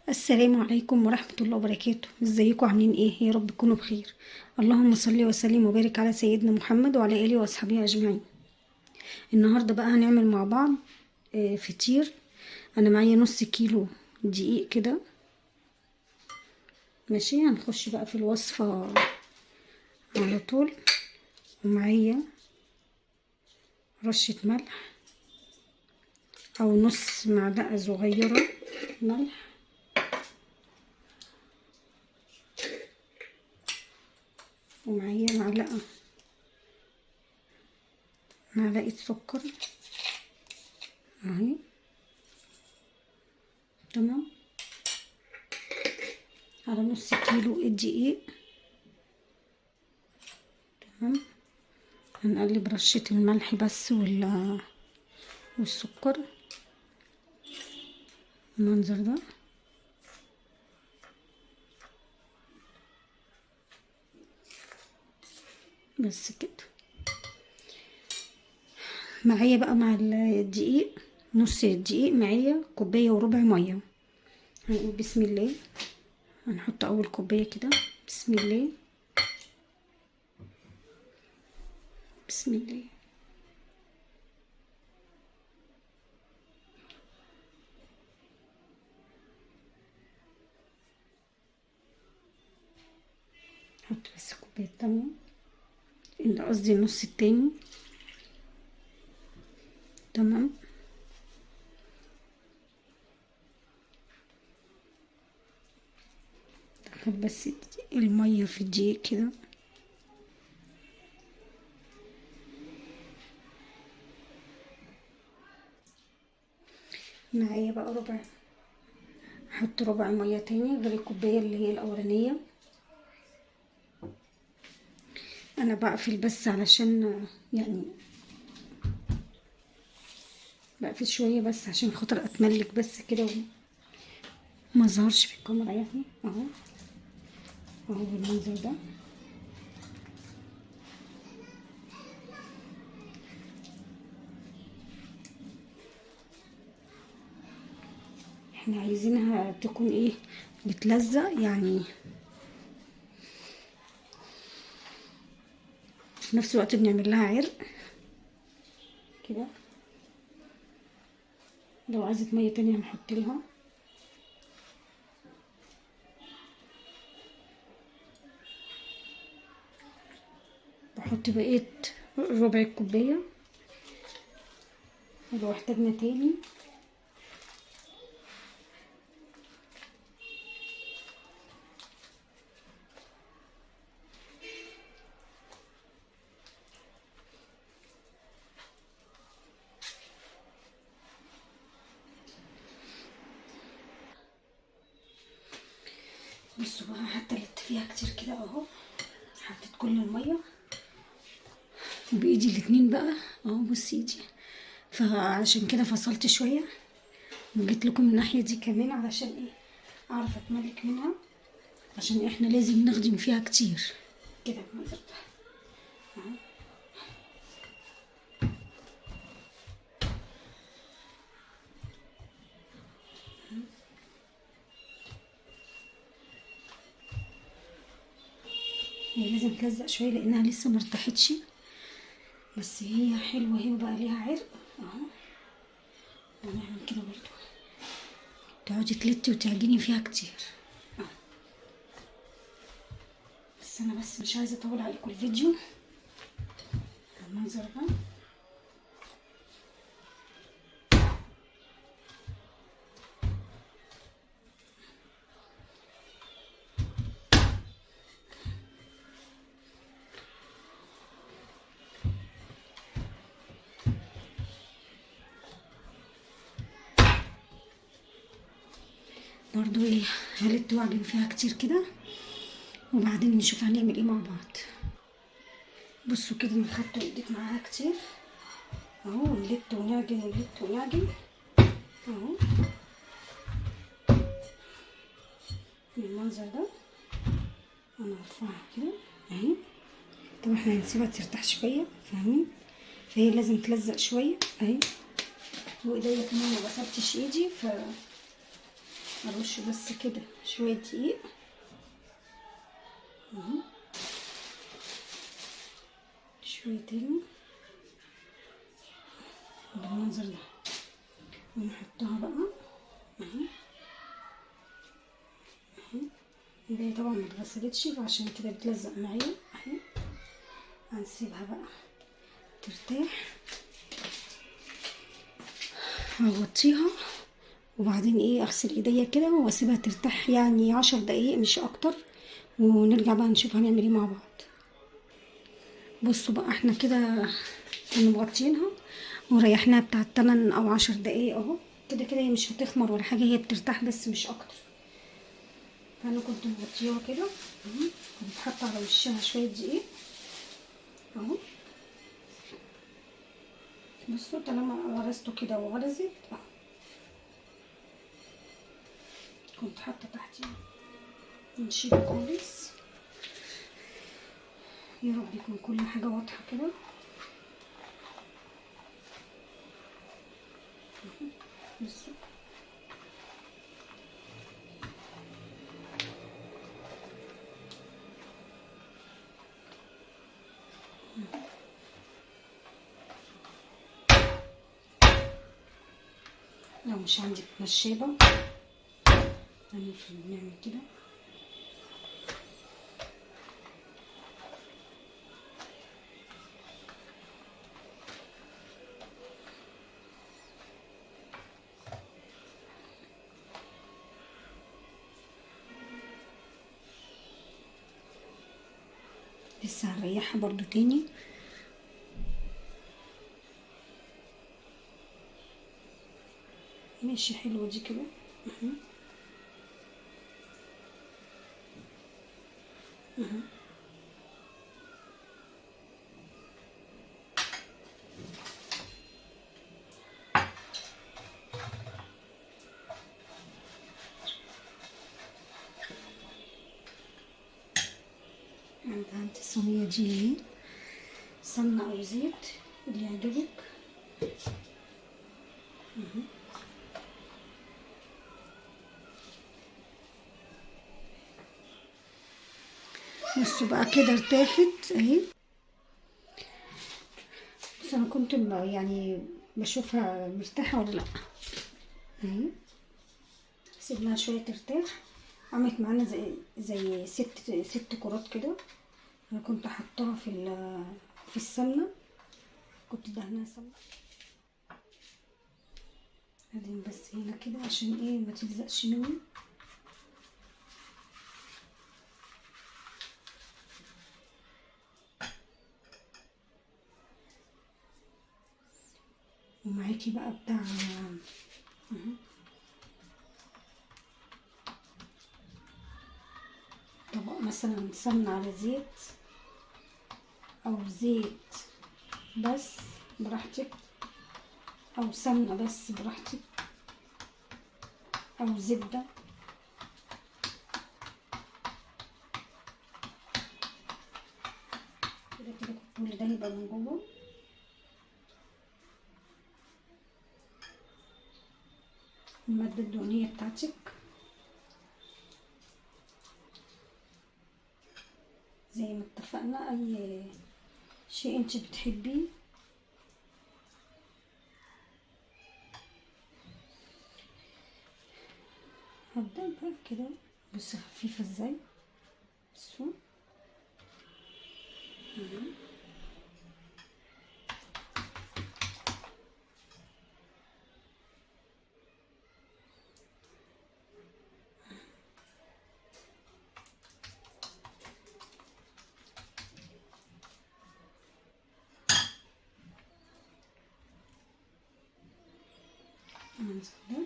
السلام عليكم ورحمة الله وبركاته. ازيكم عاملين ايه؟ يا رب تكونوا بخير. اللهم صل وسلم وبارك على سيدنا محمد وعلى اله واصحابه اجمعين. النهارده بقى هنعمل مع بعض فطير. انا معايا نص كيلو دقيق كده. ماشي، هنخش بقى في الوصفة على طول. ومعايا رشة ملح او نص معلقة صغيرة ملح، ومعايا معلقة سكر اهي. تمام، على نص كيلو الدقيق. تمام، هنقلب رشة الملح بس والسكر المنظر ده. بس كده. معايا بقى مع الدقيق، نص الدقيق معايا كوباية وربع مية. هنقول بسم الله. هنحط اول كوباية كده. بسم الله بسم الله. نحط بس الكوباية التانية، قصدي النص التاني. تمام، دخل بس المية في الدقيق كده. معايا بقى هحط ربع مية تاني غير الكوباية اللي هي الأولانية. أنا بقفل بس علشان يعني بقفل شوية بس عشان خاطر أتملك بس كده وما ظهرش في الكاميرا يعني. اهو بالمنظر ده. احنا عايزينها تكون ايه، بتلزق يعني، في نفس الوقت بنعمل لها عرق كده. لو عايزة مية تانية هنحط لها. بحط بقية ربع الكوباية، ولو احتاجنا تاني. بصوا بقى، حتى لت فيها كتير كده اهو. حطيت كل المية بايدي الاتنين بقى اهو. بصي ايدي، فعشان كده فصلت شوية وجيت لكم من الناحية دي كمان علشان ايه، اعرف اتملك منها، عشان احنا لازم نخدم فيها كتير كده بالمنظر ده اهو. هي لازم تلزق شويه لانها لسه مرتاحتش، بس هي حلوه اهي وبقى ليها عرق اهو. ونعمل كده برضو، تقعدي تلتي وتعجني فيها كتير اهو. بس انا مش عايزه اطول عليكم الفيديو بالمنظر ده. برضو ايه، هلت واعجن فيها كتير كده وبعدين نشوف هنعمل ايه مع بعض. بصوا كده، انا خدت ايديك معاها كتير اهو، ونلت ونعجن اهو بالمنظر ده. انا هرفعها كده اهي. طب احنا هنسيبها ترتاح شويه، فاهمين؟ فهي لازم تلزق شويه اهي. وايديا كمان ما غسلتش ايدي، ارش بس كده شويه دقيق اهو، شويه تاني بالمنظر ده، ونحطها بقى اهي اهي. دي طبعا ما اتغسلتش فعشان كده بتلزق معايا اهي. هنسيبها بقى ترتاح، هغطيها وبعدين ايه اغسل ايديا كده واسيبها ترتاح يعني 10 دقايق مش اكتر، ونرجع بقى نشوف هنعمل ايه مع بعض. بصوا بقى احنا كده كنا مغطينها وريحناها بتاع 8 او 10 دقايق اهو. كده كده هي مش هتخمر ولا حاجه، هي بترتاح بس مش اكتر. فانا كنت مغطياها كده اهو، كنت حاطه على وشها شويه دقيق اهو. بصوا طالما غرزته كده وغرزت اهو، كنت حاطه تحتيه. نشيله خالص، يا رب يكون كل حاجه واضحه كده. بصوا لو مش عندك نشابه هنفرد نعمل كده. لسه هنريحها برضو تاني. ماشي حلوه دي كده اهو اهو. دهنت الصينيه دي سمنه او زيت اللي يعجبك اهو. بصوا بقى كده ارتاحت اهي. بس انا كنت يعني بشوفها مرتاحه ولا لا اهي. سيبناها شويه ترتاح، عملت معانا زي ست كرات كده. انا كنت حطاها في السمنه، كنت دهنها سمنه. ادين بس هنا كده عشان ايه ما تلزقش مني. ومعاكي بقى بتاع اهو طبق مثلا سمنه على زيت، او زيت بس براحتك، او سمنه بس براحتك، او زبده. كده كده كل ده يبقى من جوه. المادة الدهنية بتاعتك زي ما اتفقنا، اي شيء انت بتحبيه. هبدأ بقى كده، بصي خفيفة ازاي. بصوا ده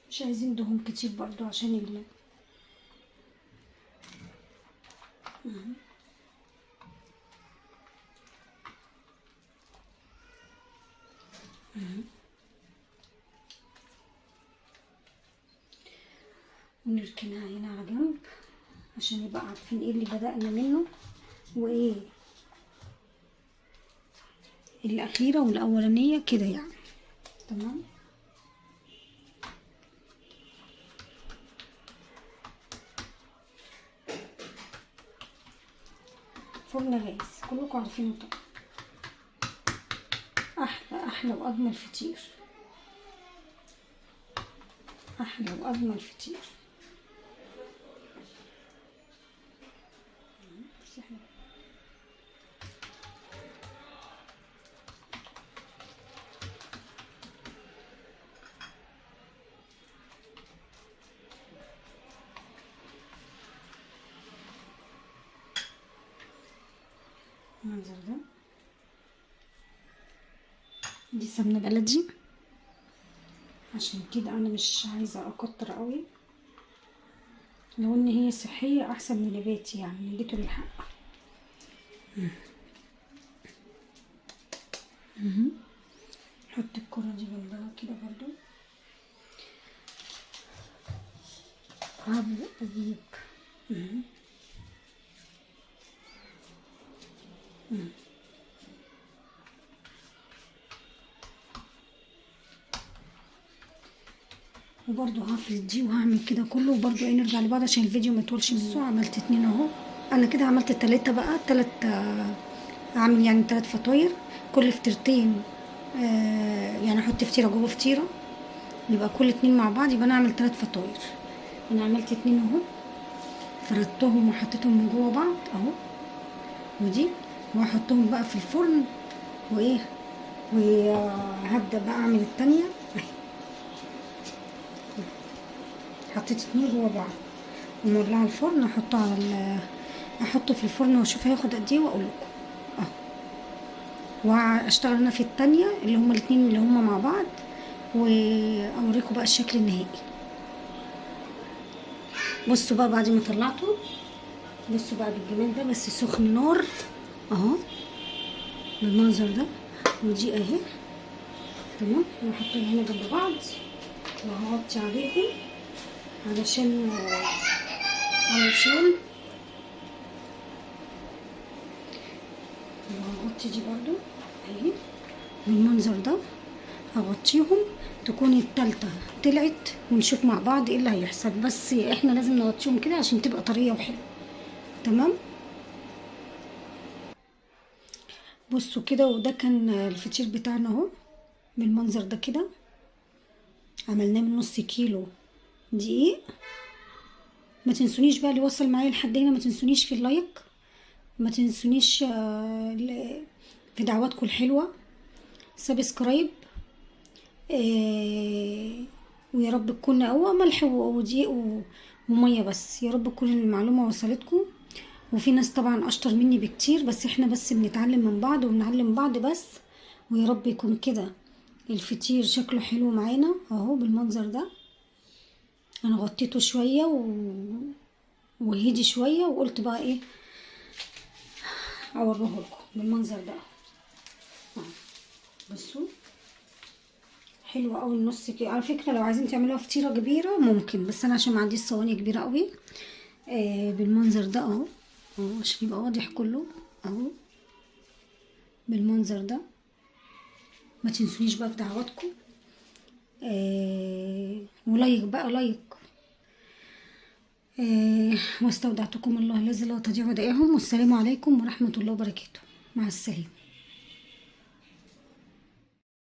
مش عايزين دهون كتير برضو عشان ونركنها هنا على جنب عشان يبقى عارفين ايه اللي بدأنا منه وايه الأخيرة والأولانية كده يعني. تمام. فرن غاز كلكم عارفينه طبعا، احلى واجمل فطير، احلى واجمل فطير. المنظر ده، دي سمنة بلدي، عشان كده انا مش عايزة اكتر قوي، لو ان هي صحية احسن من نباتي يعني، اديته بالحق. نحط الكرة دي جنبها كده برضو. هبدأ اجيب وبرضو هفرد دي وهعمل كده كله، وبرضو ايه نرجع لبعض عشان الفيديو ما يطولش. بصوا عملت 2 اهو، انا كده عملت 3 بقى، 3 اعمل يعني 3 فطاير، كل فطيرتين يعني احط فطيره جوه فطيره، يبقى كل 2 مع بعض، يبقى انا اعمل 3 فطاير. انا عملت 2 اهو، فردتهم وحطيتهم من جوه بعض اهو، ودي وهحطهم بقى في الفرن، وايه وهبدا بقى اعمل التانية اهي. حطيت 2 جوه بعض ومولعه الفرن، احطه في الفرن واشوف هياخد قد ايه واقول لكم اهو. واشتغل انا في التانية اللي هما الاتنين اللي هما مع بعض، واوريكم بقى الشكل النهائي. بصوا بقى بعد ما طلعته، بصوا بقى بالجمال ده، بس سخن نار اهو بالمنظر ده، ودي اهي تمام. وهحطهم هنا جنب بعض وهغطي عليهم علشان وهغطي دي برضو اهي بالمنظر ده، هغطيهم تكون التالتة طلعت، ونشوف مع بعض ايه اللي هيحصل. بس احنا لازم نغطيهم كده عشان تبقى طرية وحلوة تمام. بصوا كده، وده كان الفطير بتاعنا اهو بالمنظر ده كده، عملناه من نص كيلو دقيق. ما تنسونيش بقى اللي وصل معايا لحد هنا، ما تنسونيش في اللايك، ما تنسونيش في دعواتكم الحلوة، سبسكرايب، ويا رب تكون هو ملح ودقيق وميه بس، يا رب تكون المعلومة وصلتكم. وفي ناس طبعا اشطر مني بكتير، بس احنا بس بنتعلم من بعض وبنعلم بعض بس. ويا رب يكون كده الفطير شكله حلو معانا اهو بالمنظر ده. انا غطيته شوية وهدي شوية، وقلت بقى ايه اوريه لكم بالمنظر ده. بصوا حلوة قوي النص كده. على فكرة لو عايزين تعملوها فطيرة كبيرة ممكن، بس انا عشان ما عنديش صواني كبيرة قوي بالمنظر ده اهو عشان يبقى واضح كله اهو بالمنظر ده. ما تنسونيش بقى في دعواتكم ولايك بقى لايك. واستودعتكم الله الذي لا تضيع ودائعهم، والسلام عليكم ورحمة الله وبركاته. مع السلامة.